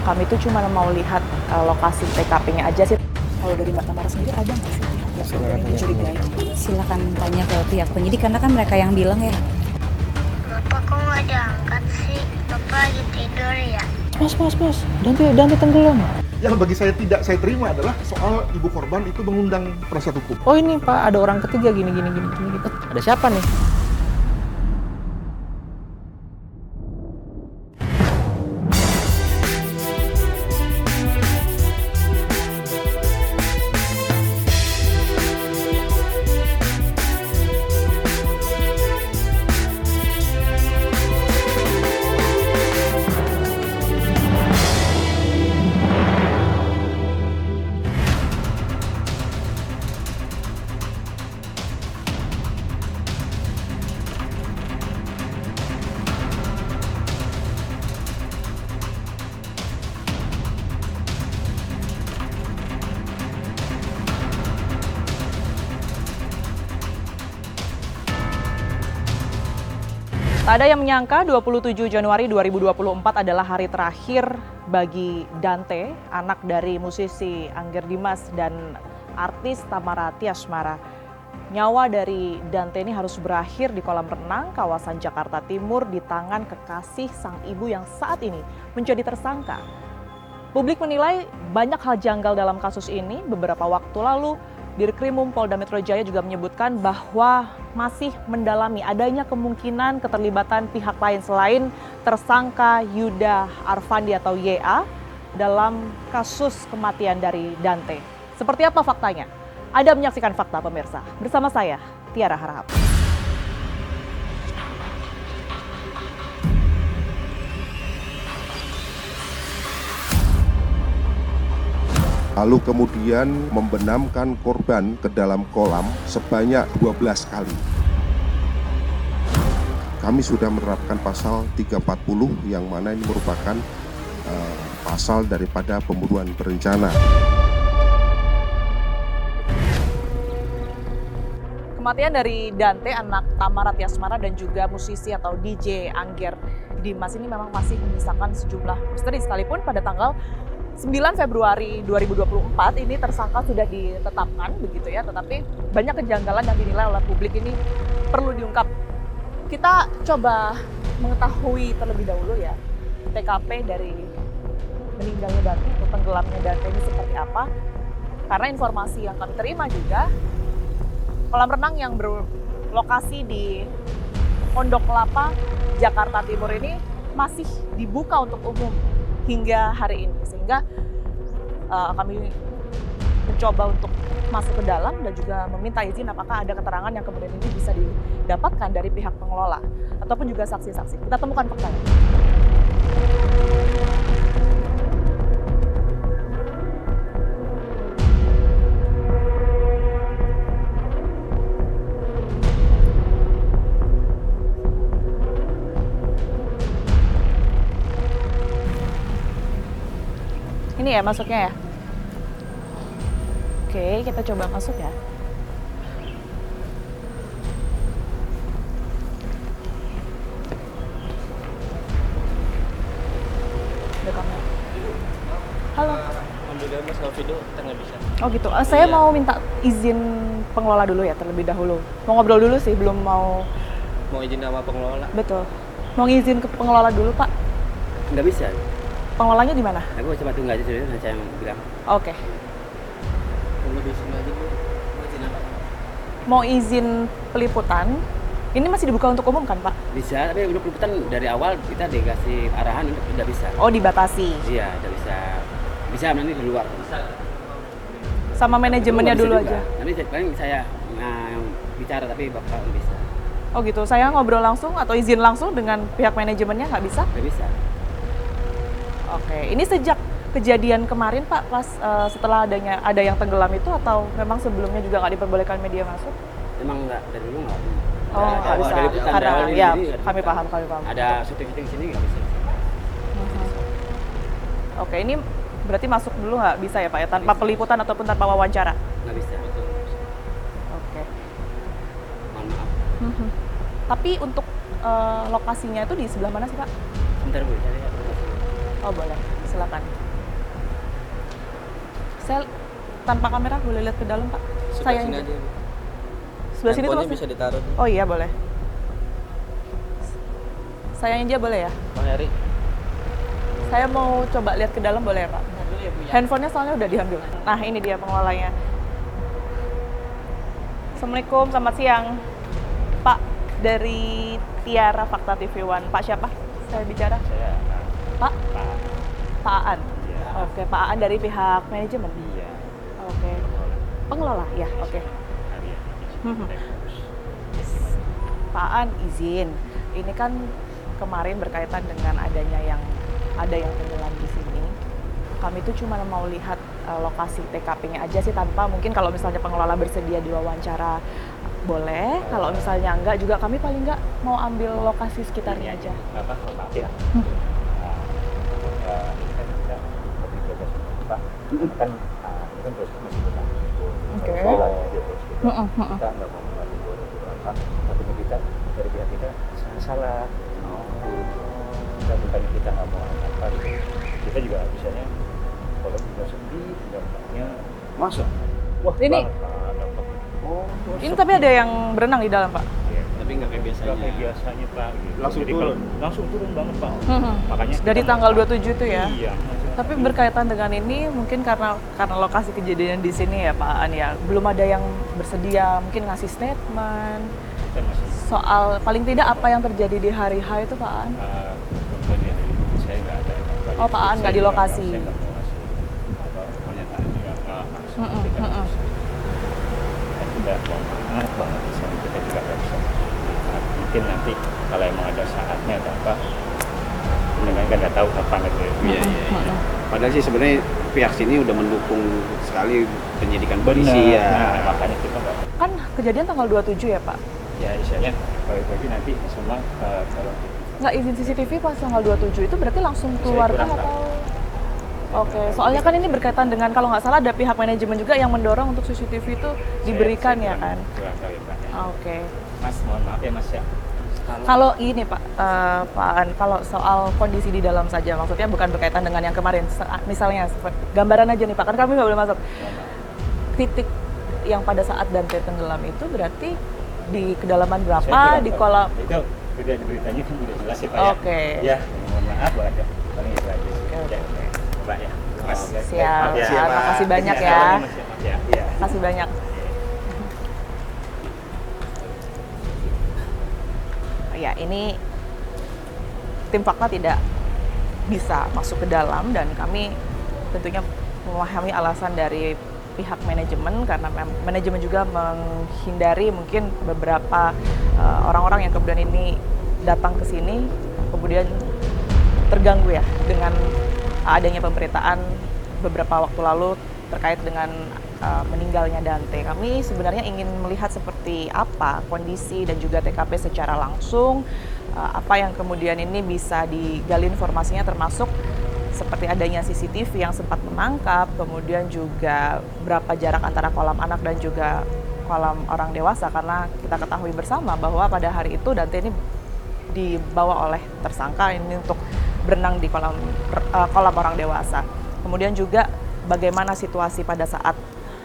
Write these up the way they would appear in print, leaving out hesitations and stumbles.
Kami tuh cuma mau lihat lokasi TKP-nya aja sih. Kalau dari Mbak Tamara sendiri ada nggak sih pihak yang dicurigai? Silakan tanya ke pihak penyidik karena kan mereka yang bilang ya. Bapak kok nggak diangkat sih? Bapak lagi tidur ya? Mas, Dante tenggelam. Yang bagi saya tidak saya terima adalah soal ibu korban itu mengundang penasihat hukum. Oh ini Pak, ada orang ketiga gini. Ada siapa nih? Tak ada yang menyangka 27 Januari 2024 adalah hari terakhir bagi Dante, anak dari musisi Angger Dimas dan artis Tamara Tiasmara. Nyawa dari Dante ini harus berakhir di kolam renang kawasan Jakarta Timur di tangan kekasih sang ibu yang saat ini menjadi tersangka. Publik menilai banyak hal janggal dalam kasus ini. Beberapa waktu lalu, Dirkrimum Polda Metro Jaya juga menyebutkan bahwa masih mendalami adanya kemungkinan keterlibatan pihak lain selain tersangka Yuda Arfandi atau YA dalam kasus kematian dari Dante. Seperti apa faktanya? Anda menyaksikan Fakta pemirsa. Bersama saya, Tiara Harahap. Lalu kemudian membenamkan korban ke dalam kolam sebanyak 12 kali. Kami sudah menerapkan pasal 340 yang mana ini merupakan pasal daripada pembunuhan berencana. Kematian dari Dante, anak Tamara Tiasmara dan juga musisi atau DJ Angger Dimas ini memang masih menyisakan sejumlah misteri, sekalipun pada tanggal 9 Februari 2024 ini tersangka sudah ditetapkan begitu ya, tetapi banyak kejanggalan yang dinilai oleh publik ini perlu diungkap. Kita coba mengetahui terlebih dahulu ya TKP dari meninggalnya Dante atau tenggelamnya Dante ini seperti apa. Karena informasi yang kami terima juga, kolam renang yang berlokasi di Pondok Kelapa, Jakarta Timur ini masih dibuka untuk umum hingga hari ini, sehingga kami mencoba untuk masuk ke dalam dan juga meminta izin apakah ada keterangan yang kemudian ini bisa didapatkan dari pihak pengelola ataupun juga saksi-saksi. Kita temukan faktanya. Ini ya masuknya ya. Oke, kita coba masuk ya. Ada kamera. Halo. Alhamdulillah mas, kalau video kita nggak bisa. Oh gitu. Saya mau minta izin pengelola dulu ya terlebih dahulu. Mau ngobrol dulu sih, belum mau. Mau izin sama pengelola? Betul. Mau ngizin ke pengelola dulu Pak. Nggak bisa. Pengelolanya di mana? Aku cuma tunggu aja dulu, saya bilang. Oke. Tunggu di sini aja bu. Mau izin apa? Mau izin peliputan. Ini masih dibuka untuk umum kan Pak? Bisa, tapi untuk peliputan dari awal kita dikasih arahan untuk tidak bisa. Oh dibatasi. Iya, tidak bisa. Bisa nanti di luar. Bisa. Sama manajemennya dulu juga. aja. Nanti paling saya bicara, tapi bapak nggak bisa. Oh gitu, saya ngobrol langsung atau izin langsung dengan pihak manajemennya nggak bisa? Nggak bisa. Oke, ini sejak kejadian kemarin Pak, pas setelah ada yang tenggelam itu atau memang sebelumnya juga nggak diperbolehkan media masuk? Emang nggak, dari dulu nggak. Oh nggak bisa, karena ya kami paham. Ada syuting-syuting sini nggak bisa. Oke, ini berarti masuk dulu nggak bisa ya Pak ya, tanpa peliputan ataupun tanpa wawancara? Nggak bisa. Oke. Mohon maaf. Tapi untuk lokasinya itu di sebelah mana sih Pak? Sebentar bu, saya lihat. Oh boleh, silakan. Saya tanpa kamera boleh lihat ke dalam, Pak? Saya sini aja. Sebelah sini tuh Handphonenya Mas? bisa ditaruh. Oh iya, boleh. Saya aja boleh ya? Bang Heri. Saya mau coba lihat ke dalam, boleh ya, Pak? Handphonenya soalnya udah diambil. Nah, ini dia pengelolanya. Assalamualaikum, selamat siang. Pak, dari Tiara Fakta TV One. Pak siapa? Saya bicara. Saya Pak? Pak Aan. Iya. Oke, Pak Aan dari pihak manajemen. Iya. Oke. Pengelola, ya, oke. Harian Mhm. Tempus. Pak Aan izin. Ini kan kemarin berkaitan dengan ada yang tenggelam di sini. Kami itu cuma mau lihat lokasi TKP-nya aja sih, tanpa mungkin kalau misalnya pengelola bersedia diwawancara boleh, kalau misalnya enggak juga kami paling enggak mau ambil lokasi sekitarnya aja. Bapak, maaf ya. Ini kan kita lebih jaga semua, Pak. Kan ini kan terus masih berlangsung. Oke. Soalnya dia terus kita nggak mau mengambil beberapa. Tapi kita dari pihak kita salah. Dan bukannya kita nggak mau apa, kita juga bisanya kalau juga sedih, dampaknya Masuk. wah Ini- banget, Pak, dampak. Oh, Ini tapi ada yang berenang di dalam, Pak. Tapi nggak kayak biasanya. Nggak kayak biasanya, Pak. Gitu. Langsung Jadi turun. kalau- langsung turun banget, Pak. Mhm. Makanya Dari kita tanggal mau- 27 itu ya. Iya. Tapi berkaitan dengan ini mungkin karena lokasi kejadian di sini ya, Pak Aan ya. Belum ada yang bersedia mungkin ngasih statement Kita masih soal paling tidak apa yang terjadi di hari H itu, Pak Aan. kemudian saya nggak ada. Oh, Pak Aan nggak di lokasi. Saya nggak mau ngasih pernyataan juga langsung. Mm-mm, Kita nggak mm-mm. bisa. Dan tidak mohon maaf banget di sini kita juga nggak bisa. Mungkin nanti kalau emang ada saatnya atau apa, kita kan nggak tahu kapan gitu. Iya. Padahal sih sebenarnya pihak sini udah mendukung sekali penyidikan polisi ya. Nah, makanya kita nggak. Kan kejadian tanggal 27 ya, Pak? Ya, istilahnya bagi nanti semua kalau Nggak izin CCTV pas tanggal 27 itu berarti langsung keluarkan kurang atau? Oke, soalnya kan ini berkaitan dengan kalau nggak salah ada pihak manajemen juga yang mendorong untuk CCTV itu diberikan ya kan? Kurang tahu ya, Pak. Oke. Mas, mohon maaf ya Mas ya. Kalau ini Pak, Pak Aan, kalau soal kondisi di dalam saja, maksudnya bukan berkaitan dengan yang kemarin. Misalnya gambaran aja nih Pak, kan kami nggak boleh masuk. Titik yang pada saat Dante tenggelam itu berarti di kedalaman Saya berapa kurang di tahu. kolam? Itu udah di beritanya kan udah jelas ya Pak ya. Oke. Ya, mohon maaf banget ya. Paling itu aja sih. Oke. Ya, Pak ya. Mas. Siap. Maaf ya. Terima kasih banyak Iya, ya. Mas, maaf ya. Iya. Terima kasih banyak. Ya, ini tim Fakta tidak bisa masuk ke dalam dan kami tentunya memahami alasan dari pihak manajemen karena manajemen juga menghindari mungkin beberapa orang-orang yang kemudian ini datang ke sini kemudian terganggu ya dengan adanya pemberitaan beberapa waktu lalu terkait dengan meninggalnya Dante. Kami sebenarnya ingin melihat seperti apa kondisi dan juga TKP secara langsung, apa yang kemudian ini bisa digali informasinya termasuk seperti adanya CCTV yang sempat menangkap, kemudian juga berapa jarak antara kolam anak dan juga kolam orang dewasa karena kita ketahui bersama bahwa pada hari itu Dante ini dibawa oleh tersangka ini untuk berenang di kolam orang dewasa. Kemudian juga bagaimana situasi pada saat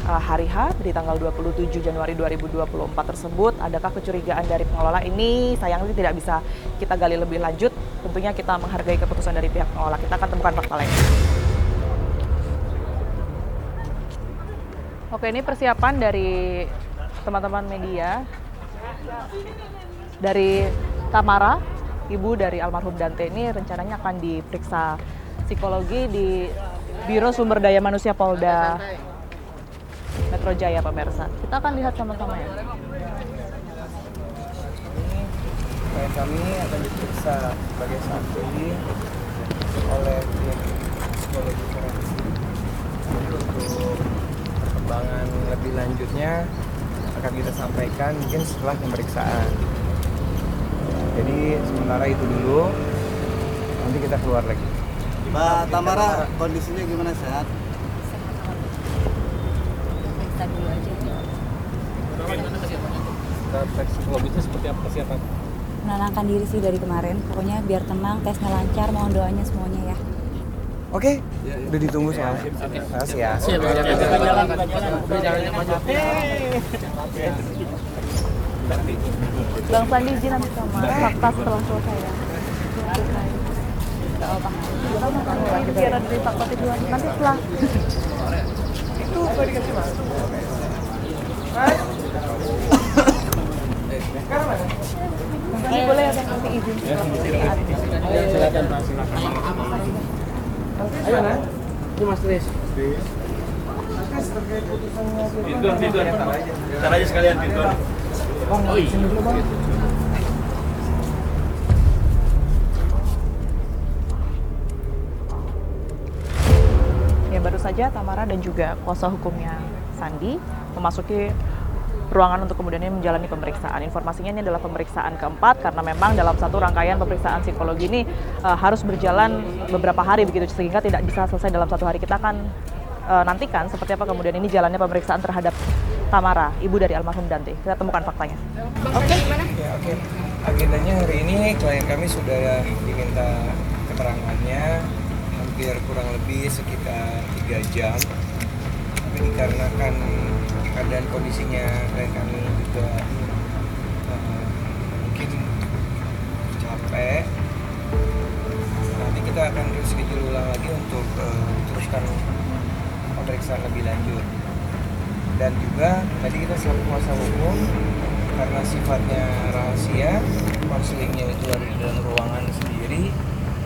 hari H di tanggal 27 Januari 2024 tersebut, adakah kecurigaan dari pengelola ini? Sayangnya tidak bisa kita gali lebih lanjut. Tentunya kita menghargai keputusan dari pihak pengelola. Kita akan temukan fakta lain. Oke, ini persiapan dari teman-teman media. Dari Tamara, ibu dari almarhum Dante ini rencananya akan diperiksa psikologi di Biro Sumber Daya Manusia Polda Metro Jaya, pemirsa. Kita akan lihat sama-sama ya. Klien kami akan diperiksa sebagai saksi oleh tim psikologi forensik. Untuk perkembangan lebih lanjutnya akan kita sampaikan mungkin setelah pemeriksaan. Jadi sementara itu dulu, nanti kita keluar lagi. Mbak Tamara, kondisinya gimana, sehat? Periksa dulu aja. Tes psikologisnya seperti apa kesiapan? Menenangkan diri sih dari kemarin. Pokoknya biar tenang, tesnya lancar, mohon doanya semuanya ya. Oke, udah ditunggu soalnya. Makasih ya. Bang Sandi izin nanti sama fakta setelah selesai ya. Gak apa. Biar ada dari fakta tujuan nanti setelah. Itu boleh dikasih mas. Ini boleh ya Bang nanti izin. Silakan Pak, silakan. Ayo Nak, ini Mas Tris. Tidur. Ntar aja sekalian tidur. Oh iya. Ya baru saja Tamara dan juga kuasa hukumnya Sandi memasuki ruangan untuk kemudian menjalani pemeriksaan. Informasinya ini adalah pemeriksaan keempat karena memang dalam satu rangkaian pemeriksaan psikologi ini harus berjalan beberapa hari begitu sehingga tidak bisa selesai dalam satu hari. Kita akan nantikan seperti apa kemudian ini jalannya pemeriksaan terhadap Tamara, ibu dari almarhum Dante. Kita temukan faktanya. Oke. Agendanya hari ini klien kami sudah diminta keterangannya hampir kurang lebih sekitar 3 jam. Tapi dikarenakan keadaan kondisinya klien kami juga mungkin capek, nanti kita akan reschedule ulang lagi untuk teruskan pemeriksaan lebih lanjut. Dan juga tadi kita selaku kuasa hukum karena sifatnya rahasia, konselingnya itu ada di dalam ruangan sendiri,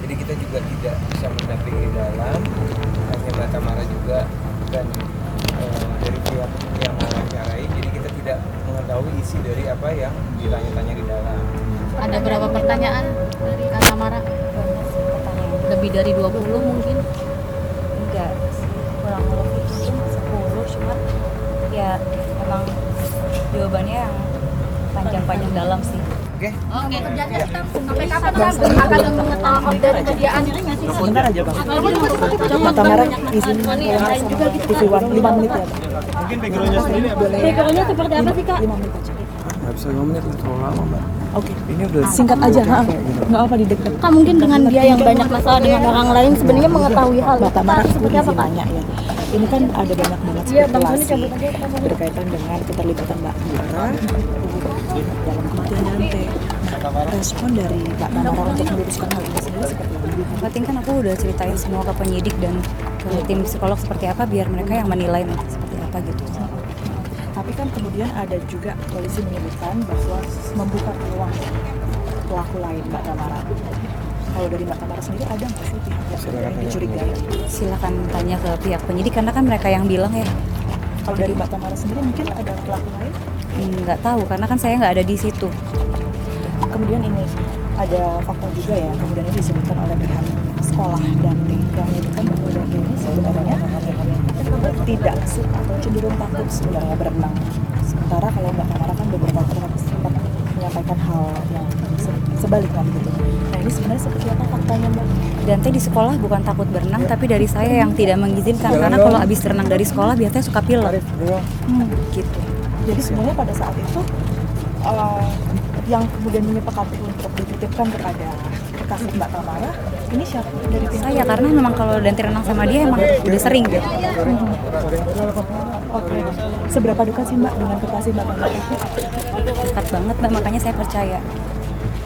jadi kita juga tidak bisa mendampingi di dalam, hanya Mbak Tamara juga dan dari pihak yang mewawancarai, jadi kita tidak mengetahui isi dari apa yang ditanya-tanya di dalam. Ada berapa pertanyaan dari Kak Tamara? Lebih dari 20 mungkin? Enggak, kurang lebih 10, cuma ya emang jawabannya yang panjang-panjang dalam sih. Oke? Oke. Sampai kapan akan mengetahui update kerjaan? Sebentar aja Bang. Mbak Tamara izin juga TV One 5 menit ya Bang. Mungkin backgroundnya sendiri boleh. Backgroundnya seperti apa sih Kak? 5 menit aja. Nggak bisa 5 menit, terlalu lama Mbak. Oke. Ini udah Singkat aja, nggak apa di dekat. Kak mungkin dengan dia yang banyak masalah dengan orang lain sebenarnya mengetahui hal Mbak Tamara seperti apa Kak? tanya ya. Ini kan ada banyak banget spekulasi berkaitan dengan keterlibatan Mbak Tamara dalam kematian Dante. Nah, respon dari Mbak Tamara untuk meluruskan hal ini sendiri seperti apa? Penting kan aku udah ceritain semua ke penyidik dan ke tim psikolog seperti apa biar mereka yang menilai nanti seperti apa gitu. Tapi kan kemudian ada juga polisi menyebutkan bahwa membuka peluang pelaku lain Mbak Tamara. Kalau dari Mbak Tamara sendiri ada nggak sih pihak yang dicurigai? Silakan tanya ke pihak penyidik karena kan mereka yang bilang ya. Kalau dari Mbak Tamara sendiri mungkin ada pelaku lain? Nggak tahu karena kan saya nggak ada di situ. Kemudian ini ada fakta juga ya, kemudian ini disebutkan oleh pihak sekolah Dante yang menyebutkan bahwa Dante ini sebenarnya tidak suka atau cenderung takut sebenarnya berenang. Sementara kalau Mbak Tamara kan beberapa kali sempat menyampaikan hal yang sebaliknya begitu. Nah ini sebenarnya seperti apa faktanya Mbak? Dante di sekolah bukan takut berenang tapi dari saya yang tidak mengizinkan karena kalau habis renang dari sekolah biasanya suka pilek. Gitu. Jadi sebenarnya pada saat itu yang kemudian menyepakati untuk dititipkan kepada kekasih Mbak Tamara ini siapa dari pihak Saya karena memang kalau Dante renang sama dia emang udah sering gitu. Oke. Seberapa dekat sih Mbak dengan kekasih Mbak Tamara itu? Dekat banget Mbak, makanya saya percaya.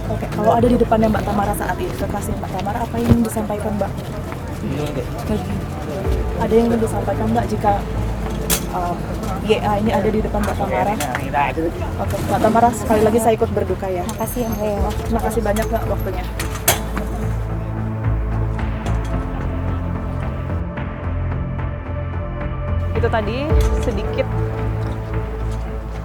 Oke. Kalau ada di depannya Mbak Tamara saat itu kekasih Mbak Tamara apa yang ingin disampaikan Mbak? Ada yang ingin disampaikan Mbak jika YA ini ada di depan Mbak Tamara? Oke. Mbak Tamara sekali lagi saya ikut berduka ya. Makasih ya Mbak. Terima kasih banyak Mbak waktunya. Itu tadi sedikit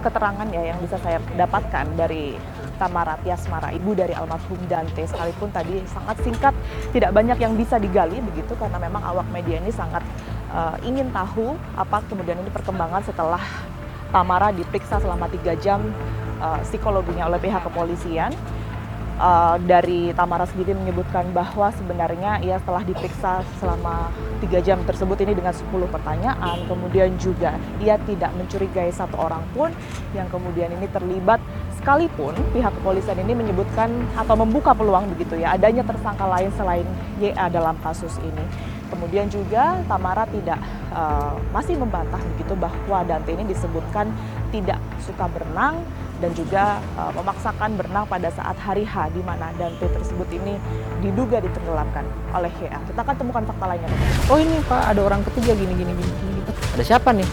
keterangan ya yang bisa saya dapatkan dari Tamara Tiasmara, ibu dari almarhum Dante. Sekalipun tadi sangat singkat, tidak banyak yang bisa digali begitu karena memang awak media ini sangat ingin tahu apa kemudian ini perkembangan setelah Tamara diperiksa selama 3 jam psikologinya oleh pihak kepolisian. Dari Tamara sendiri menyebutkan bahwa sebenarnya ia setelah diperiksa selama 3 jam tersebut ini dengan 10 pertanyaan, kemudian juga ia tidak mencurigai satu orang pun yang kemudian ini terlibat, sekalipun pihak kepolisian ini menyebutkan atau membuka peluang begitu ya adanya tersangka lain selain YA dalam kasus ini. Kemudian juga Tamara tidak masih membantah begitu bahwa Dante ini disebutkan tidak suka berenang dan juga memaksakan berenang pada saat hari H di mana Dante tersebut ini diduga ditenggelamkan oleh YA. Kita akan temukan fakta lainnya. Oh ini Pak, ada orang ketiga gini. Ada siapa nih?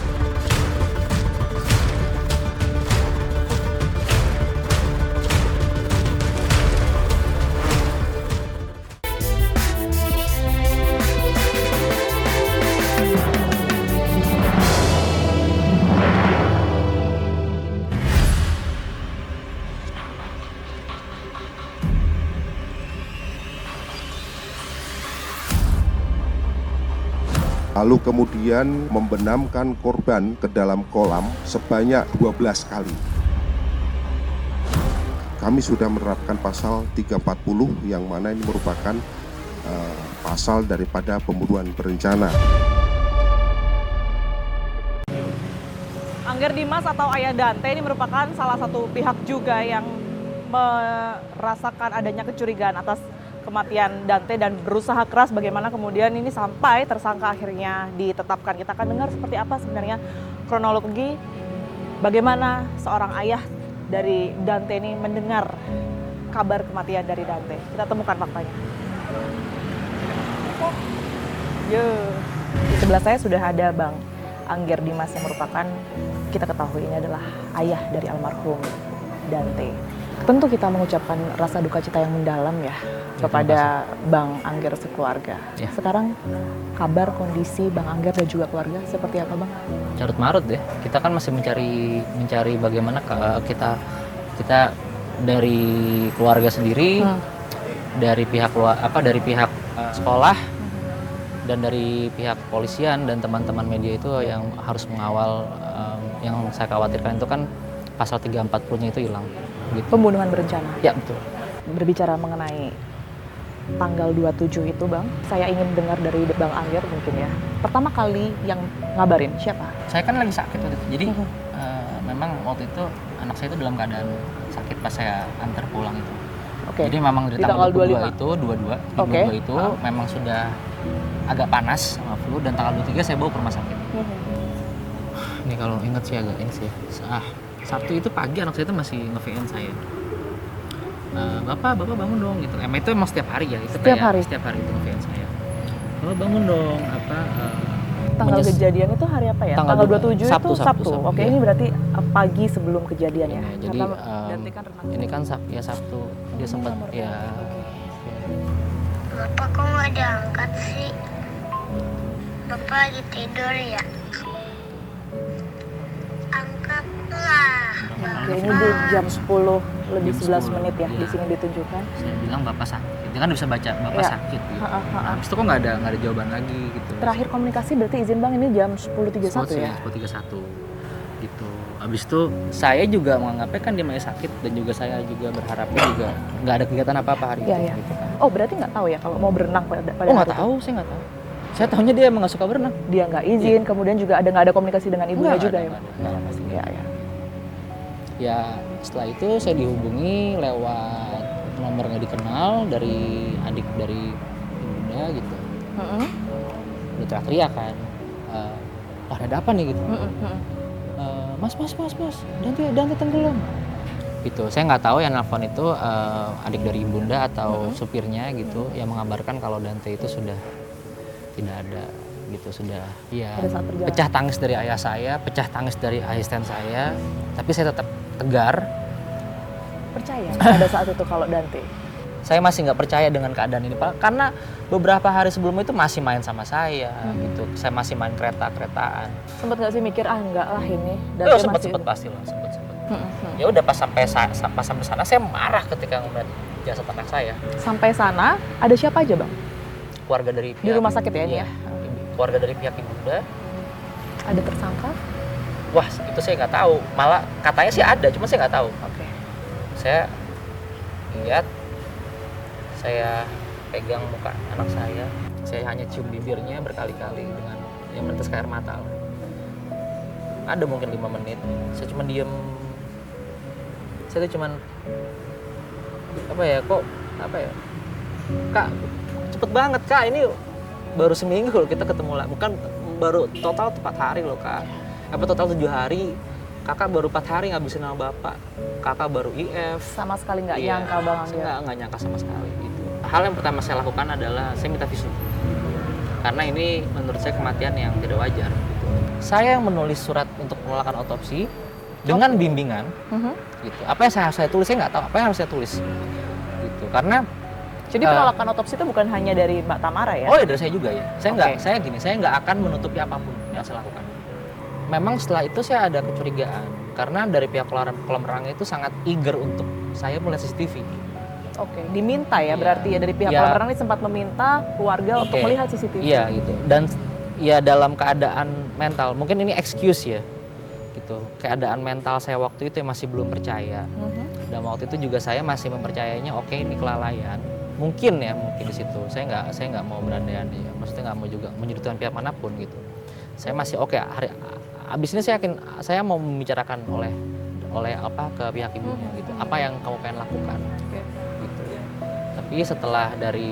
Lalu kemudian membenamkan korban ke dalam kolam sebanyak 12 kali. Kami sudah menerapkan pasal 340 yang mana ini merupakan pasal daripada pembunuhan berencana. Angger Dimas atau ayah Dante ini merupakan salah satu pihak juga yang merasakan adanya kecurigaan atas kematian Dante dan berusaha keras bagaimana kemudian ini sampai tersangka akhirnya ditetapkan. Kita akan dengar seperti apa sebenarnya kronologi bagaimana seorang ayah dari Dante ini mendengar kabar kematian dari Dante. Kita temukan faktanya. Di sebelah saya sudah ada Bang Angger Dimas yang merupakan, kita ketahui ini adalah ayah dari almarhum Dante. Tentu kita mengucapkan rasa duka cita yang mendalam ya kepada Bang Angger sekeluarga. Ya. Sekarang kabar kondisi Bang Angger dan juga keluarga seperti apa Bang? Carut marut deh. Kita kan masih mencari bagaimana kita dari keluarga sendiri, dari pihak sekolah dan dari pihak kepolisian dan teman-teman media itu yang harus mengawal. Yang saya khawatirkan itu kan pasal 340-nya itu hilang. Gitu. Pembunuhan berencana? Ya, betul. Berbicara mengenai tanggal 27 itu Bang, saya ingin dengar dari Bang Angger mungkin ya. Pertama kali yang ngabarin siapa? Saya kan lagi sakit waktu itu, jadi memang waktu itu anak saya itu dalam keadaan sakit pas saya antar pulang itu. Jadi memang dari tanggal 22 itu, 22 itu memang sudah agak panas sama flu dan tanggal 23 saya bawa ke rumah sakit. Ini kalau ingat sih agak ini sih. Sabtu itu pagi anak saya itu masih nge-VN saya. Bapak bangun dong gitu. Itu emang setiap hari ya. Itu setiap hari itu nge-VN saya. Bapak bangun dong. Tanggal kejadian itu hari apa ya? Tanggal 27 Sabtu, itu Sabtu. Oke, ya. Ini berarti pagi sebelum kejadian ya. Jadi ini kan Sabtu. Dia sempat ya. Bapak kok nggak diangkat sih? Bapak lagi tidur ya? Angkatlah. Oke, ini di jam 10 lebih 11 menit ya, di sini ditunjukkan. Saya bilang Bapak sakit. Dia kan bisa baca Bapak sakit gitu. Habis itu kok nggak ada jawaban lagi gitu. Terakhir komunikasi berarti izin Bang ini jam 10.31 ya? 10.31 gitu. Habis itu saya juga menganggapnya kan dia masih sakit dan juga saya juga berharapnya juga nggak ada kegiatan apa-apa hari itu. Gitu kan. Oh berarti nggak tahu ya kalau mau berenang pada nggak tahu, saya nggak tahu. Saya tahunya dia emang nggak suka berenang. Dia nggak izin, kemudian juga nggak ada komunikasi dengan ibunya juga ya? Ya setelah itu saya dihubungi lewat nomor nggak dikenal dari adik dari ibunda gitu. Udah teriak-teriak kan, wah ada apa nih gitu. Mas, Dante tenggelam. Gitu, saya nggak tahu yang nelfon itu adik dari ibunda atau supirnya gitu, yang mengabarkan kalau Dante itu sudah tidak ada gitu, sudah ya pecah tangis dari ayah saya, pecah tangis dari asisten saya, tapi saya tetap tegar. Percaya pada saat itu kalau Dante? Saya masih nggak percaya dengan keadaan ini Pak, karena beberapa hari sebelum itu masih main sama saya gitu, saya masih main kereta-keretaan. Sempet nggak sih mikir enggak lah ini? Sempet pasti lah, sempet. Ya udah pas sampai sana saya marah ketika ngeliat jasad anak saya. Sampai sana ada siapa aja Bang? Keluarga dari pihak di rumah sakit ya ini ya? Keluarga dari pihak ibunda. Ada tersangka? Wah itu saya nggak tahu, malah katanya sih ada, cuma saya nggak tahu. Saya lihat, saya pegang muka anak saya hanya cium bibirnya berkali-kali dengan yang menetes air mata. Ada mungkin 5 menit, saya cuma diem. Saya tuh cuman Kak cepet banget Kak, ini baru seminggu loh kita ketemu lah, bukan baru total 4 hari loh kak, apa total 7 hari, kakak baru 4 hari ngabisin nama bapak, kakak baru IF. Sama sekali nggak Iya, nyangka Bang Angger. nggak nyangka sama sekali gitu. Hal yang pertama saya lakukan adalah saya minta visum, karena ini menurut saya kematian yang tidak wajar gitu. Saya yang menulis surat untuk melakukan otopsi dengan bimbingan gitu. Apa yang saya tulis, saya nggak tahu apa yang harus saya tulis gitu, karena Jadi penolakan otopsi itu bukan hanya dari Mbak Tamara ya? oh ya dari saya juga ya. Saya nggak, Oke. saya nggak akan menutupi apapun yang saya lakukan. Memang setelah itu saya ada kecurigaan karena dari pihak kolam renang itu sangat eager untuk saya melihat CCTV. Oke, diminta ya Iya. berarti ya dari pihak Ya. kolam renang ini sempat meminta keluarga untuk Oke. melihat CCTV. Iya gitu. Dan ya dalam keadaan mental, mungkin ini excuse ya, gitu. Keadaan mental saya waktu itu yang masih belum percaya. Dan waktu itu juga saya masih mempercayainya, oke ini kelalaian. Mungkin di situ. Saya nggak mau berandai-andai ya. Maksudnya nggak mau juga menyudutkan pihak manapun gitu. Saya masih oke. Abis ini saya yakin saya mau membicarakan oleh apa ke pihak ibunya gitu. Apa yang kamu pengen lakukan? Gitu. Tapi setelah dari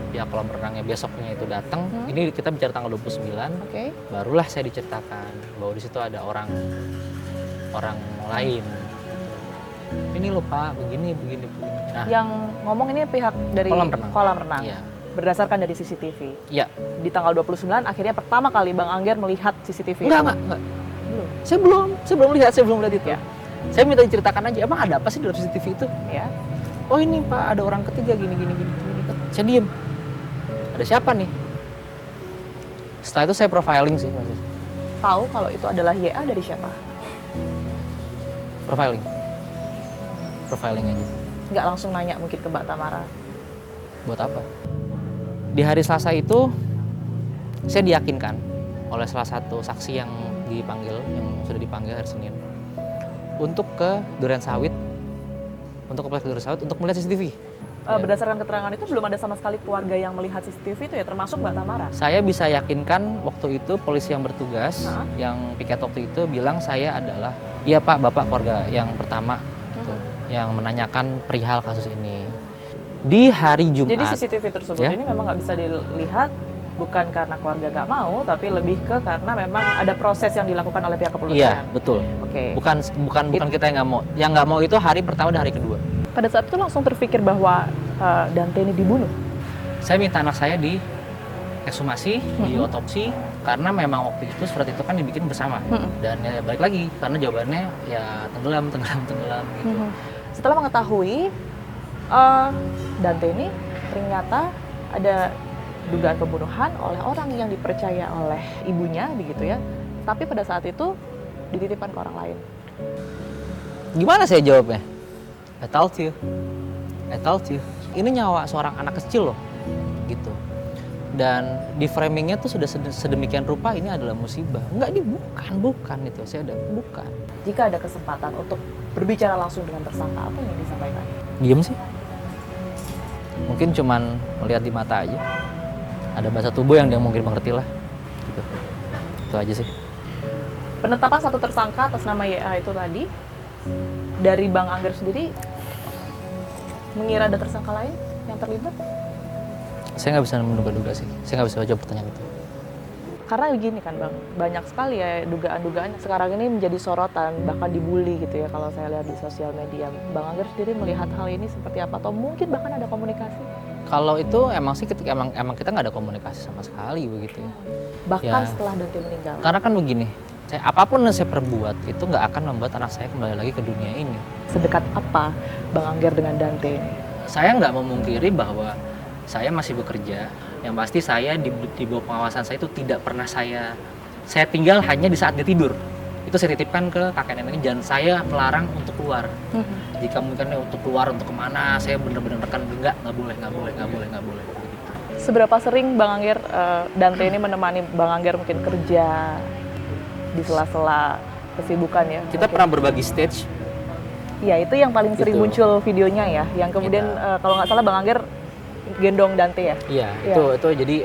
pihak kolam renangnya besoknya itu datang, ini kita bicara tanggal 29, Oke. barulah saya diceritakan bahwa di situ ada orang lain. Ini loh Pak, begini. Nah, Yang ngomong ini pihak dari kolam renang. Iya. Iya. Berdasarkan dari CCTV. Iya. Di tanggal 29 akhirnya pertama kali Bang Angger melihat CCTV. Enggak. Belum. Saya belum lihat itu. Ya. Saya minta diceritakan aja, emang ada apa sih dalam CCTV itu? Ya. Oh ini Pak, ada orang ketiga gini. Saya diem. Ada siapa nih? Setelah itu saya profiling sih, Mas. Tahu kalau itu adalah YA dari siapa? Profiling aja. Nggak langsung nanya mungkin ke Mbak Tamara. Buat apa? Di hari Selasa itu saya diyakinkan oleh salah satu saksi yang sudah dipanggil hari Senin untuk ke Duren Sawit, untuk melihat CCTV. Berdasarkan keterangan itu belum ada sama sekali keluarga yang melihat CCTV itu ya, termasuk Mbak Tamara. Saya bisa yakinkan waktu itu polisi yang bertugas, yang piket waktu itu bilang saya adalah, iya Pak, Bapak keluarga yang pertama gitu, yang menanyakan perihal kasus ini. Di hari Jumat. Jadi CCTV tersebut ya? ini memang nggak bisa dilihat bukan karena keluarga nggak mau, tapi lebih ke karena memang ada proses yang dilakukan oleh pihak kepolisian. Iya, betul. Oke. Bukan kita yang nggak mau. Yang nggak mau itu hari pertama dan hari kedua. Pada saat itu langsung terpikir bahwa Dante ini dibunuh. Saya minta anak saya di ekshumasi, di otopsi, karena memang waktu itu surat itu kan dibikin bersama. Dan ya balik lagi, karena jawabannya ya tenggelam gitu. Setelah mengetahui Dante ini ternyata ada dugaan pembunuhan oleh orang yang dipercaya oleh ibunya begitu ya. Tapi pada saat itu dititipkan ke orang lain. Gimana saya jawabnya? I told you. Ini nyawa seorang anak kecil loh, gitu. Dan di framingnya tuh sudah sedemikian rupa ini adalah musibah. Enggak, ini bukan itu. Saya udah bukan. Jika ada kesempatan untuk berbicara langsung dengan tersangka, apa yang disampaikan? Diem sih. Mungkin cuman melihat di mata aja. Ada bahasa tubuh yang dia mungkin mengerti lah. Gitu. Itu aja sih. Penetapan satu tersangka atas nama YA itu tadi, dari Bang Angger sendiri, mengira ada tersangka lain yang terlibat? Saya nggak bisa menduga-duga sih. Saya nggak bisa jawab pertanyaan itu. Karena begini kan Bang, banyak sekali ya dugaan-dugaan sekarang ini menjadi sorotan, bahkan dibully gitu ya kalau saya lihat di sosial media. Bang Angger sendiri melihat hal ini seperti apa? Atau mungkin bahkan ada komunikasi? Kalau itu emang sih ketika emang kita nggak ada komunikasi sama sekali begitu ya. Bahkan Ya. setelah Dante meninggal? Karena kan begini, apapun yang saya perbuat itu nggak akan membuat anak saya kembali lagi ke dunia ini. Sedekat apa Bang Angger dengan Dante ini? Saya nggak memungkiri bahwa saya masih bekerja. Yang pasti saya di bawah pengawasan saya itu tidak pernah saya tinggal hanya di saat dia tidur. Itu saya titipkan ke kakek neneknya dan saya melarang untuk keluar. Jika mungkin untuk keluar untuk kemana, saya benar-benar tekan nggak boleh. Seberapa sering Bang Angger, Dante ini menemani Bang Angger mungkin kerja di sela-sela kesibukan ya? Kita pernah berbagi stage. Iya, itu yang paling sering Gitu. muncul videonya ya. Yang kemudian kalau nggak salah Bang Angger gendong Dante ya? Iya, itu jadi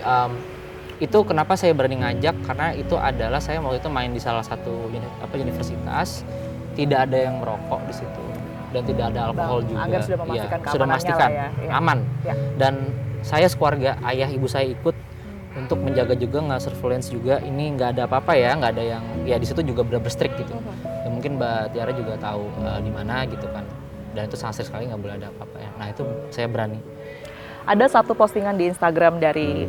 itu kenapa saya berani ngajak karena itu adalah saya waktu itu main di salah satu universitas, tidak ada yang merokok di situ dan tidak ada alkohol Bang juga. Angger sudah memastikan keamanannya sudah memastikan lah ya. aman. Ya. Dan saya sekeluarga, ayah ibu saya ikut untuk menjaga juga nggak surveillance juga ini nggak ada apa-apa ya, nggak ada yang ya di situ juga benar-benar strict gitu. Ya mungkin Mbak Tiara juga tahu di mana gitu kan, dan itu sangat strict sekali, nggak boleh ada apa-apa ya. Nah itu saya berani. Ada satu postingan di Instagram dari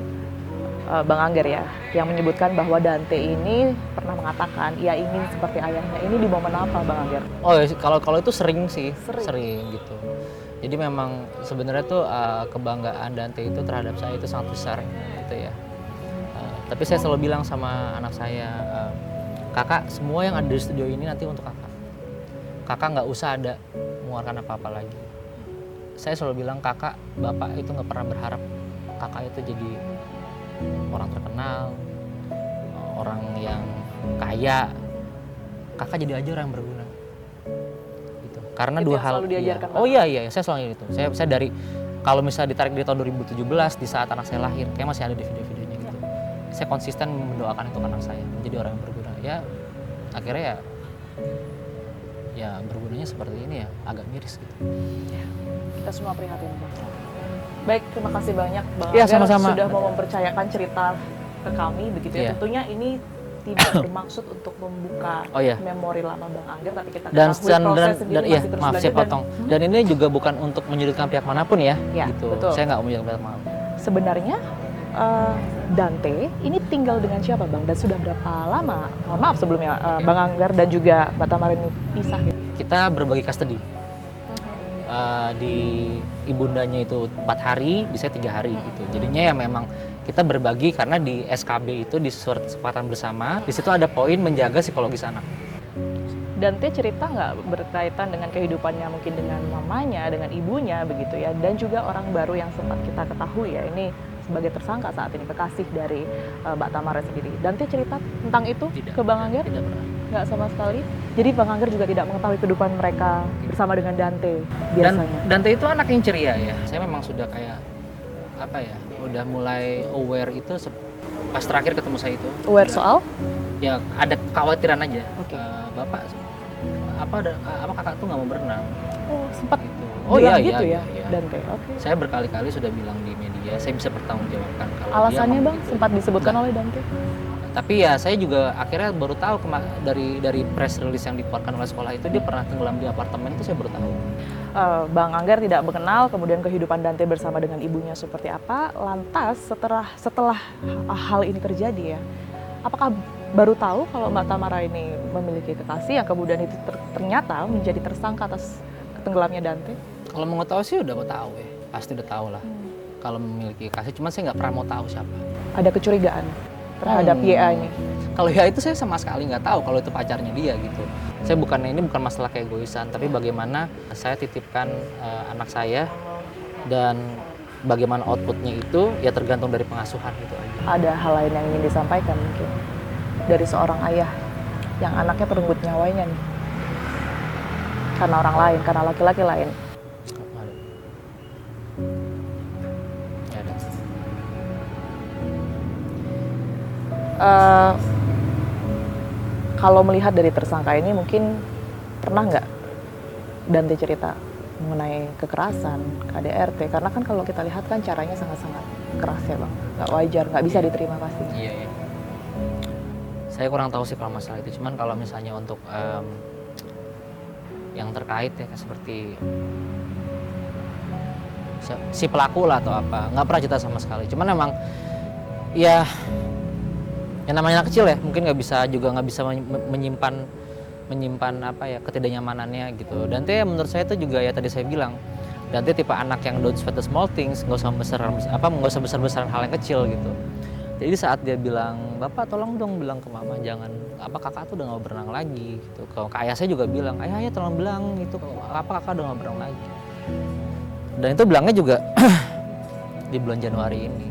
Bang Angger ya, yang menyebutkan bahwa Dante ini pernah mengatakan ia ingin seperti ayahnya. Ini di momen apa, Bang Angger? Oh ya, kalau itu sering sih, sering gitu. Jadi memang sebenarnya tuh kebanggaan Dante itu terhadap saya itu sangat besar gitu ya. Tapi saya selalu bilang sama anak saya, kakak semua yang ada di studio ini nanti untuk kakak. Kakak nggak usah ada mengeluarkan apa-apa lagi. Saya selalu bilang kakak, bapak itu nggak pernah berharap kakak itu jadi orang terkenal, orang yang kaya. Kakak jadi aja orang yang berguna. Gitu. Karena Itu dua yang hal. selalu diajarkan, Iya. Oh iya, saya selalu itu. Saya dari kalau misalnya ditarik di tahun 2017 di saat anak saya lahir, kayak masih ada di video-videonya gitu. Saya konsisten mendoakan untuk anak saya menjadi orang yang berguna. Ya akhirnya ya bergunanya seperti ini ya, agak miris gitu. Kita semua prihatin, Bang. Baik, terima kasih banyak Bang Ya, Angger sama-sama. sudah mau mempercayakan cerita ke kami begitu ya. Iya. Tentunya ini tidak bermaksud untuk membuka Oh, iya. memori lama Bang Angger, tapi kita Dan ketahui proses sendiri iya, masih terus maaf saya berlanjut potong. Dan ini juga bukan untuk menyudutkan pihak manapun ya, Ya, gitu. betul. Saya nggak menyudutkan pihak manapun. Sebenarnya Dante ini tinggal dengan siapa Bang? Dan sudah berapa lama? Mohon maaf sebelumnya Bang Angger dan juga Mbak Tamara ini pisah gitu. Kita berbagi custody. Di ibundanya itu 4 hari, di saya 3 hari gitu. Jadinya ya memang kita berbagi karena di SKB itu di surat kesepakatan bersama, di situ ada poin menjaga psikologis anak. Dante cerita nggak berkaitan dengan kehidupannya mungkin dengan mamanya, dengan ibunya begitu ya, dan juga orang baru yang sempat kita ketahui ya, ini sebagai tersangka saat ini, kekasih dari Mbak Tamara sendiri. Dante cerita tentang itu Tidak. ke Bang Angger? Tidak pernah. Nggak sama sekali? Jadi Bang Angger juga tidak mengetahui kehidupan mereka bersama dengan Dante Dan biasanya? Dante itu anak yang ceria ya. Saya memang sudah kayak apa ya, udah mulai aware itu pas terakhir ketemu saya itu. Aware soal? Ya ada kekhawatiran aja. Oke. Bapak apa kakak tuh nggak mau berenang Oh, sempat gitu. bilang iya, gitu iya, ya, iya. Dante? Oke. Saya berkali-kali sudah bilang di media, saya bisa bertanggungjawabkan kalau Alasannya dia Bang sempat disebutkan oleh Dante? Tapi ya saya juga akhirnya baru tahu dari press release yang dikeluarkan oleh sekolah itu dia pernah tenggelam di apartemen, itu saya baru tahu. Bang Angger tidak mengenal kemudian kehidupan Dante bersama dengan ibunya seperti apa. Lantas setelah hal ini terjadi ya, apakah baru tahu kalau Mbak Tamara ini memiliki kekasih yang kemudian itu ternyata menjadi tersangka atas tenggelamnya Dante? Kalau mau tahu sih udah mau tahu ya, pasti udah tahu lah. Kalau memiliki kekasih, cuman saya nggak pernah mau tahu siapa. Ada kecurigaan terhadap YA ini? Kalau ya itu saya sama sekali nggak tahu kalau itu pacarnya dia gitu. Saya ini bukan masalah keegoisan, tapi bagaimana saya titipkan anak saya dan bagaimana outputnya itu ya tergantung dari pengasuhan gitu aja. Ada hal lain yang ingin disampaikan mungkin dari seorang ayah yang anaknya terenggut nyawanya nih karena orang lain, karena laki-laki lain. Ya, ada. Kalau melihat dari tersangka ini mungkin pernah nggak Dante cerita mengenai kekerasan, KDRT? Karena kan kalau kita lihat kan caranya sangat-sangat keras ya Bang, nggak wajar, nggak bisa diterima pasti. Iya, iya. Saya kurang tahu sih kalau masalah itu, cuman kalau misalnya untuk yang terkait ya seperti si pelaku lah atau apa, nggak pernah cerita sama sekali. Cuman emang ya yang namanya anak kecil ya, mungkin nggak bisa menyimpan apa ya ketidaknyamanannya gitu. Dante menurut saya itu juga ya tadi saya bilang, Dante tipe anak yang don't sweat the small things, nggak usah besar-besaran hal yang kecil gitu. Jadi saat dia bilang, bapak tolong dong bilang ke mama jangan, kakak tuh udah nggak berenang lagi gitu. Kalau ke ayah saya juga bilang, ayah tolong bilang gitu, kakak udah nggak berenang lagi. Dan itu bilangnya juga di bulan Januari ini.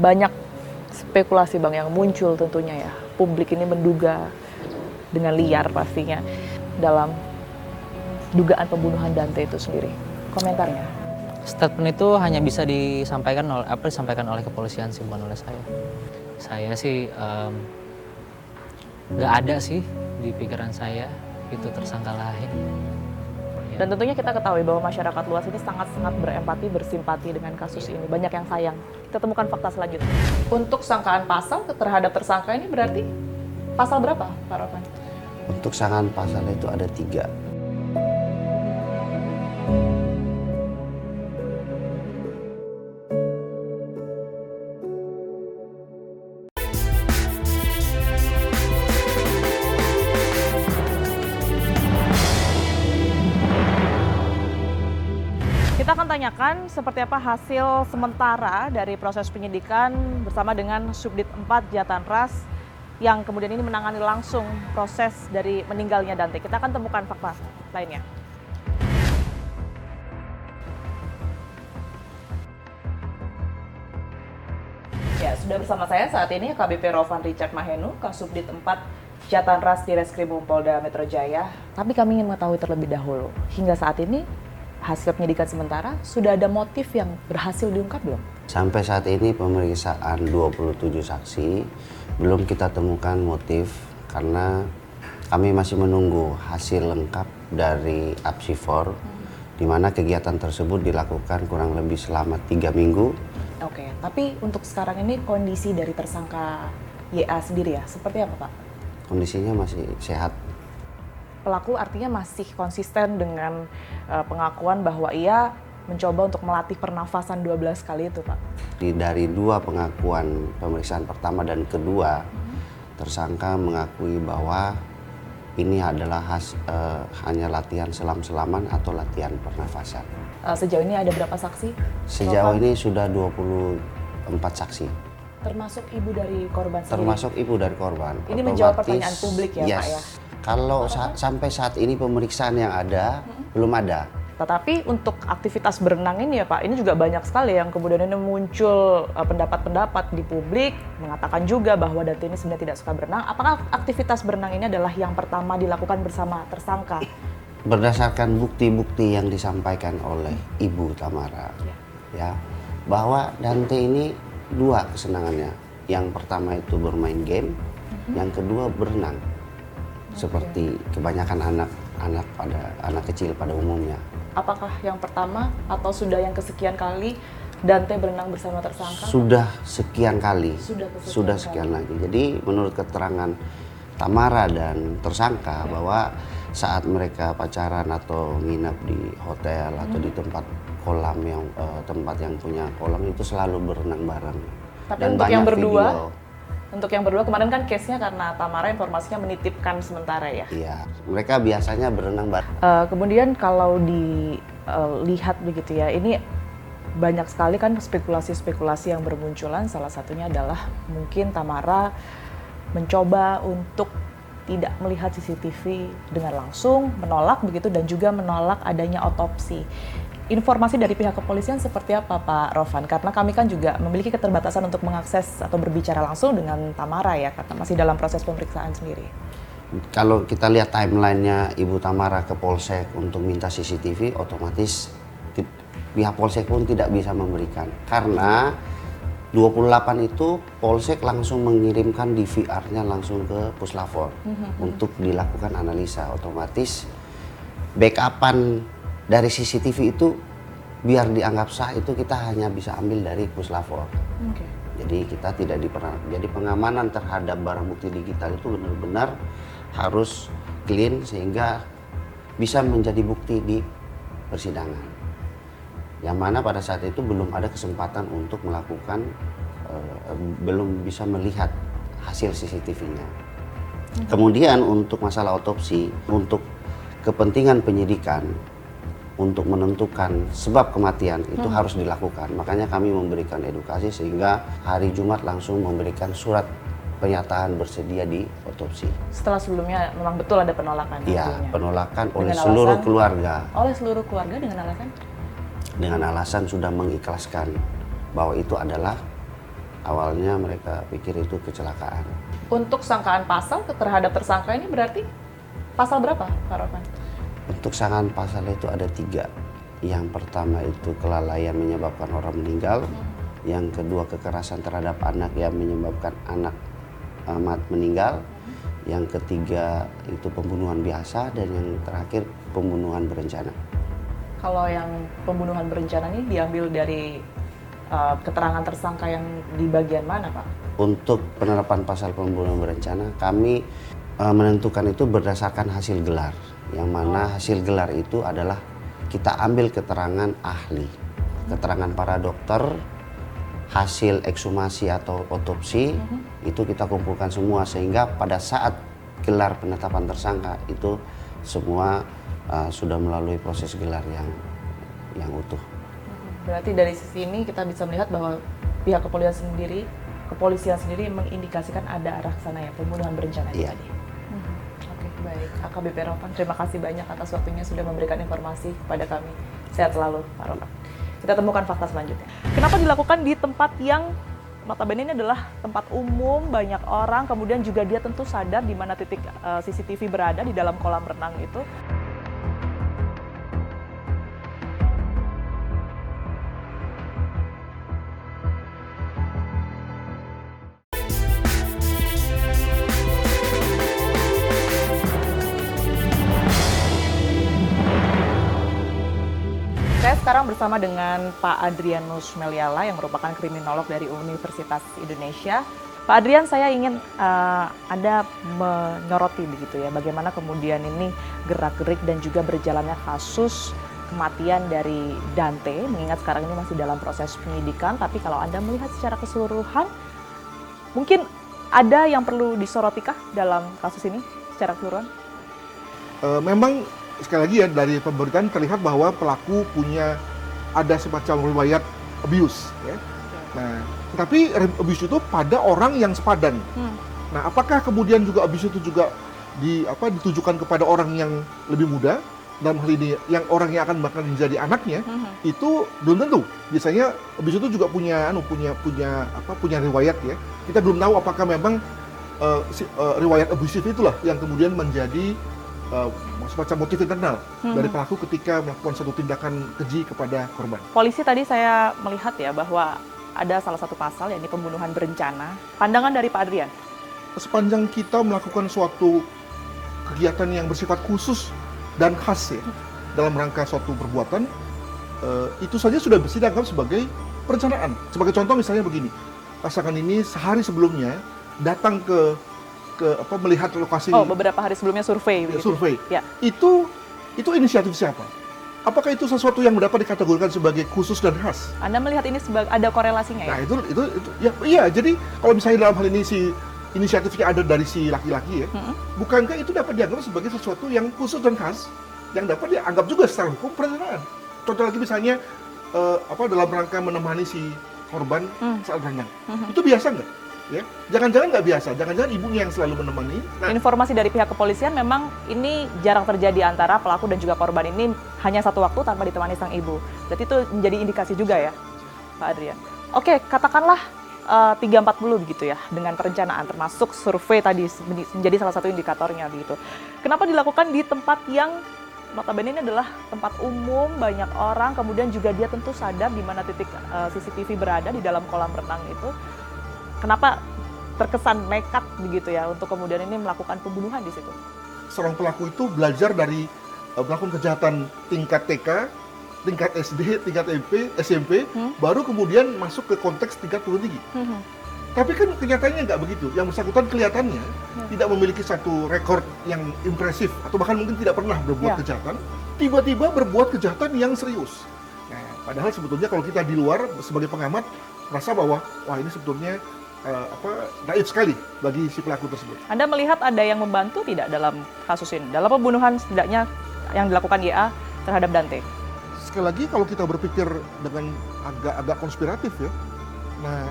Banyak spekulasi Bang yang muncul tentunya ya, publik ini menduga dengan liar pastinya dalam dugaan pembunuhan Dante itu sendiri. Komentarnya? Statement itu hanya bisa disampaikan oleh kepolisian sih, bukan oleh saya. Saya sih nggak ada sih di pikiran saya itu tersangka lain. Ya. Dan tentunya kita ketahui bahwa masyarakat luas ini sangat-sangat berempati, bersimpati dengan kasus ini. Banyak yang sayang Kita temukan fakta selanjutnya. Untuk sangkaan pasal terhadap tersangka ini berarti pasal berapa, Pak Rofan? Untuk sangkaan pasal itu ada 3. Kita akan tanyakan seperti apa hasil sementara dari proses penyidikan bersama dengan Subdit 4 Jatanras yang kemudian ini menangani langsung proses dari meninggalnya Dante. Kita akan temukan fakta lainnya. Ya, sudah bersama saya saat ini AKBP Rofan Richard Mahenu, Kasubdit 4 Jatanras di Reskrimum Polda Metro Jaya. Tapi kami ingin mengetahui terlebih dahulu, hingga saat ini hasil penyidikan sementara sudah ada motif yang berhasil diungkap belum? Sampai saat ini pemeriksaan 27 saksi belum kita temukan motif karena kami masih menunggu hasil lengkap dari Apsifor di mana kegiatan tersebut dilakukan kurang lebih selama 3 minggu. Oke, tapi untuk sekarang ini kondisi dari tersangka YA sendiri ya, seperti apa Pak? Kondisinya masih sehat. Pelaku artinya masih konsisten dengan pengakuan bahwa ia mencoba untuk melatih pernafasan 12 kali itu Pak? Dari 2 pengakuan pemeriksaan pertama dan kedua, tersangka mengakui bahwa ini adalah hanya latihan selam-selaman atau latihan pernafasan. Sejauh ini ada berapa saksi? Sejauh ini sudah 24 saksi. Termasuk ibu dari korban sendiri? Termasuk ibu dari korban. Ini menjawab pertanyaan publik ya Pak ya? Kalau sampai saat ini pemeriksaan yang ada, belum ada. Tetapi untuk aktivitas berenang ini ya Pak, ini juga banyak sekali yang kemudian ini muncul pendapat-pendapat di publik, mengatakan juga bahwa Dante ini sebenarnya tidak suka berenang. Apakah aktivitas berenang ini adalah yang pertama dilakukan bersama tersangka? Berdasarkan bukti-bukti yang disampaikan oleh Ibu Tamara, ya, bahwa Dante ini 2 kesenangannya. Yang pertama itu bermain game, yang kedua berenang. Seperti kebanyakan anak kecil pada umumnya. Apakah yang pertama atau sudah yang kesekian kali Dante berenang bersama tersangka? Sudah sekian kali. Sudah sekian lagi. Jadi menurut keterangan Tamara dan tersangka bahwa saat mereka pacaran atau nginap di hotel atau di tempat kolam tempat yang punya kolam itu selalu berenang bareng. Tapi dan untuk yang berdua? video. Untuk yang berdua kemarin kan case-nya karena Tamara informasinya menitipkan sementara ya? Iya, mereka biasanya berenang bareng. Kemudian kalau dilihat begitu ya, ini banyak sekali kan spekulasi-spekulasi yang bermunculan. Salah satunya adalah mungkin Tamara mencoba untuk tidak melihat CCTV dengan langsung, menolak begitu dan juga menolak adanya otopsi. Informasi dari pihak kepolisian seperti apa Pak Rofan? Karena kami kan juga memiliki keterbatasan untuk mengakses atau berbicara langsung dengan Tamara ya, karena masih dalam proses pemeriksaan sendiri. Kalau kita lihat timelinenya Ibu Tamara ke Polsek untuk minta CCTV, otomatis pihak Polsek pun tidak bisa memberikan. Karena 28 itu Polsek langsung mengirimkan DVR-nya langsung ke Puslapfor untuk dilakukan analisa. Otomatis backupan dari CCTV itu biar dianggap sah itu kita hanya bisa ambil dari Puslapfor. Jadi kita tidak jadi pengamanan terhadap barang bukti digital itu benar-benar harus clean sehingga bisa menjadi bukti di persidangan. Yang mana pada saat itu belum ada kesempatan untuk melakukan, belum bisa melihat hasil CCTV-nya. Kemudian untuk masalah otopsi, untuk kepentingan penyidikan, untuk menentukan sebab kematian itu harus dilakukan. Makanya kami memberikan edukasi sehingga hari Jumat langsung memberikan surat pernyataan bersedia di otopsi. Setelah sebelumnya memang betul ada penolakan? Iya, penolakan oleh dengan seluruh alasan, keluarga. Oleh seluruh keluarga dengan alasan? Dengan alasan sudah mengikhlaskan bahwa itu adalah awalnya mereka pikir itu kecelakaan. Untuk sangkaan pasal terhadap tersangka ini berarti pasal berapa Pak Rofan? Untuk sangkaan pasal itu ada 3. Yang pertama itu kelalaian menyebabkan orang meninggal. Yang kedua kekerasan terhadap anak yang menyebabkan anak meninggal. Yang ketiga itu pembunuhan biasa dan yang terakhir pembunuhan berencana. Kalau yang pembunuhan berencana ini diambil dari keterangan tersangka yang di bagian mana, Pak? Untuk penerapan pasal pembunuhan berencana, kami menentukan itu berdasarkan hasil gelar. Yang mana hasil gelar itu adalah kita ambil keterangan ahli, keterangan para dokter, hasil ekshumasi atau otopsi, itu kita kumpulkan semua sehingga pada saat gelar penetapan tersangka itu semua sudah melalui proses gelar yang utuh. Berarti dari sisi ini kita bisa melihat bahwa pihak kepolisian sendiri mengindikasikan ada arah sana ya, pembunuhan berencana itu tadi. Oke, baik. AKBP Ropan, terima kasih banyak atas waktunya sudah memberikan informasi kepada kami. Sehat selalu, Pak Ropan. Kita temukan fakta selanjutnya. Kenapa dilakukan di tempat yang notabene ini adalah tempat umum, banyak orang, kemudian juga dia tentu sadar di mana titik CCTV berada di dalam kolam renang itu. Saya sekarang bersama dengan Pak Adrianus Meliala yang merupakan kriminolog dari Universitas Indonesia. Pak Adrian, saya ingin Anda menyoroti begitu ya, bagaimana kemudian ini gerak-gerik dan juga berjalannya kasus kematian dari Dante, mengingat sekarang ini masih dalam proses penyidikan, tapi kalau Anda melihat secara keseluruhan, mungkin ada yang perlu disorotikah dalam kasus ini secara keseluruhan? Memang sekali lagi ya, dari pemberitaan terlihat bahwa pelaku punya ada semacam riwayat abuse ya. Nah, tetapi abuse itu pada orang yang sepadan. Nah, apakah kemudian juga abuse itu juga ditujukan kepada orang yang lebih muda, dalam hal ini yang orang yang akan bakal menjadi anaknya, itu belum tentu. Biasanya abuse itu juga punya riwayat ya. Kita belum tahu apakah memang riwayat abusif itulah yang kemudian menjadi semacam motif internal dari pelaku ketika melakukan satu tindakan keji kepada korban. Polisi tadi saya melihat ya bahwa ada salah satu pasal yakni pembunuhan berencana. Pandangan dari Pak Adrian? Sepanjang kita melakukan suatu kegiatan yang bersifat khusus dan khas ya dalam rangka suatu perbuatan, itu saja sudah bisa dianggap sebagai perencanaan. Sebagai contoh misalnya begini, pasangan ini sehari sebelumnya datang ke melihat lokasi. Beberapa hari sebelumnya survei. Ya, survei. Ya. Itu inisiatif siapa? Apakah itu sesuatu yang dapat dikategorikan sebagai khusus dan khas? Anda melihat ini sebagai ada korelasinya ya? Nah itu ya iya. Jadi kalau misalnya dalam hal ini si inisiatifnya ada dari si laki-laki ya, bukankah itu dapat dianggap sebagai sesuatu yang khusus dan khas yang dapat dianggap juga secara hukum perencanaan? Contoh lagi misalnya dalam rangka menemani si korban saat berenang, itu biasa nggak? Ya, jangan-jangan nggak biasa, jangan-jangan ibunya yang selalu menemani. Nah, informasi dari pihak kepolisian memang ini jarang terjadi antara pelaku dan juga korban ini hanya satu waktu tanpa ditemani sang ibu. Berarti itu menjadi indikasi juga ya, Pak Adrian. Oke, katakanlah 340 begitu ya, dengan perencanaan termasuk survei tadi menjadi salah satu indikatornya begitu. Kenapa dilakukan di tempat yang notabene ini adalah tempat umum, banyak orang, kemudian juga dia tentu sadar di mana titik CCTV berada di dalam kolam renang itu. Kenapa terkesan nekat begitu ya untuk kemudian ini melakukan pembunuhan di situ? Seorang pelaku itu belajar dari melakukan kejahatan tingkat TK, tingkat SD, tingkat SMP, baru kemudian masuk ke konteks tingkat perguruan tinggi. Tapi kan kenyataannya nggak begitu. Yang bersangkutan kelihatannya tidak memiliki satu rekor yang impresif atau bahkan mungkin tidak pernah berbuat kejahatan. Tiba-tiba berbuat kejahatan yang serius. Nah, padahal sebetulnya kalau kita di luar sebagai pengamat merasa bahwa wah ini sebetulnya naif sekali bagi si pelaku tersebut. Anda melihat ada yang membantu tidak dalam kasus ini? Dalam pembunuhan setidaknya yang dilakukan YA terhadap Dante? Sekali lagi kalau kita berpikir dengan agak konspiratif ya, nah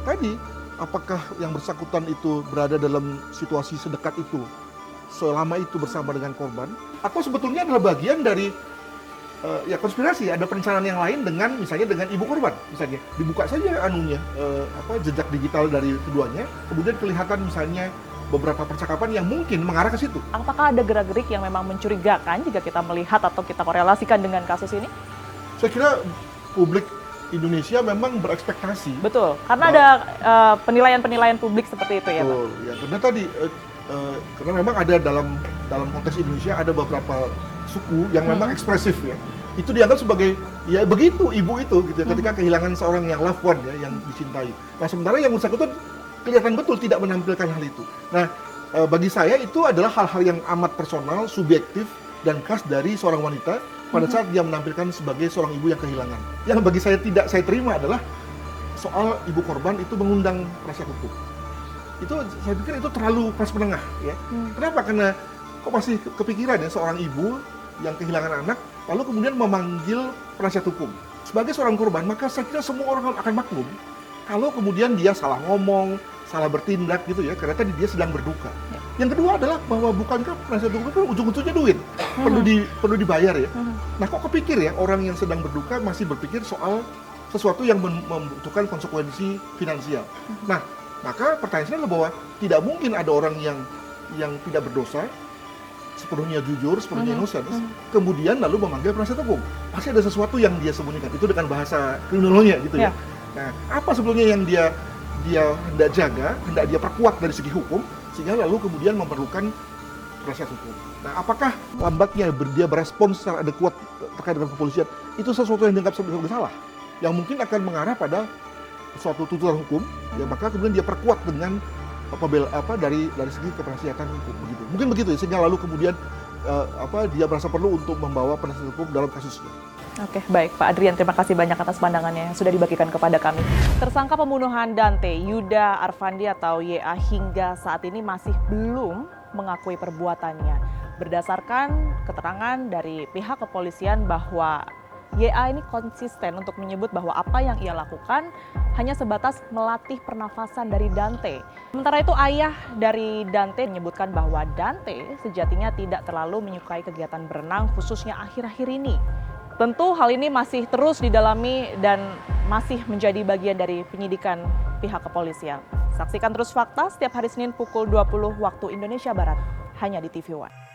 tadi apakah yang bersangkutan itu berada dalam situasi sedekat itu, selama itu bersama dengan korban, atau sebetulnya adalah bagian dari konspirasi, ada perencanaan yang lain dengan misalnya dengan ibu korban, misalnya dibuka saja jejak digital dari keduanya, kemudian kelihatan misalnya beberapa percakapan yang mungkin mengarah ke situ. Apakah ada gerak-gerik yang memang mencurigakan jika kita melihat atau kita korelasikan dengan kasus ini? Saya kira publik Indonesia memang berekspektasi. Betul, karena ada penilaian-penilaian publik seperti itu ya, Pak. Ya, karena tadi karena memang ada dalam konteks Indonesia ada beberapa suku yang memang ekspresif ya. itu dianggap sebagai ya begitu ibu itu gitu ya, ketika kehilangan seorang yang loved one ya, yang dicintai. Nah sementara yang bersangkutan kelihatan betul tidak menampilkan hal itu. Nah bagi saya itu adalah hal-hal yang amat personal, subjektif dan khas dari seorang wanita pada saat dia menampilkan sebagai seorang ibu yang kehilangan. Yang bagi saya tidak saya terima adalah soal ibu korban itu mengundang penasihat hukum. Itu saya pikir itu terlalu kelas menengah ya. Kenapa? Karena kok masih kepikiran ya seorang ibu yang kehilangan anak lalu kemudian memanggil penasihat hukum. Sebagai seorang korban, maka saya kira semua orang akan maklum kalau kemudian dia salah ngomong, salah bertindak gitu ya, karena tadi dia sedang berduka. Yang kedua adalah bahwa bukankah penasihat hukum itu ujung-ujungnya duit, perlu dibayar ya. Nah kok kepikir ya orang yang sedang berduka masih berpikir soal sesuatu yang membutuhkan konsekuensi finansial. Nah maka pertanyaannya adalah bahwa tidak mungkin ada orang yang tidak berdosa, sepenuhnya jujur, sepenuhnya innocent, kemudian lalu memanggil penasihat hukum. Pasti ada sesuatu yang dia sembunyikan, itu dengan bahasa kriminologinya gitu ya. Nah, apa sebetulnya yang dia hendak jaga, hendak dia perkuat dari segi hukum, sehingga lalu kemudian memerlukan penasihat hukum. Nah, apakah lambatnya dia berespons secara adekuat terkait dengan kepolisian, itu sesuatu yang dianggap sebagai salah, yang mungkin akan mengarah pada suatu tuntutan hukum, ya maka kemudian dia perkuat dengan dari segi kepenasihatan hukum begitu. Mungkin begitu ya, sehingga lalu kemudian dia merasa perlu untuk membawa penasihat hukum dalam kasusnya. Oke, baik Pak Adrian, terima kasih banyak atas pandangannya yang sudah dibagikan kepada kami. Tersangka pembunuhan Dante, Yuda Arfandi atau YA hingga saat ini masih belum mengakui perbuatannya. Berdasarkan keterangan dari pihak kepolisian bahwa YA ini konsisten untuk menyebut bahwa apa yang ia lakukan hanya sebatas melatih pernafasan dari Dante. Sementara itu ayah dari Dante menyebutkan bahwa Dante sejatinya tidak terlalu menyukai kegiatan berenang khususnya akhir-akhir ini. Tentu hal ini masih terus didalami dan masih menjadi bagian dari penyidikan pihak kepolisian. Saksikan terus Fakta setiap hari Senin pukul 20 waktu Indonesia Barat hanya di TV One.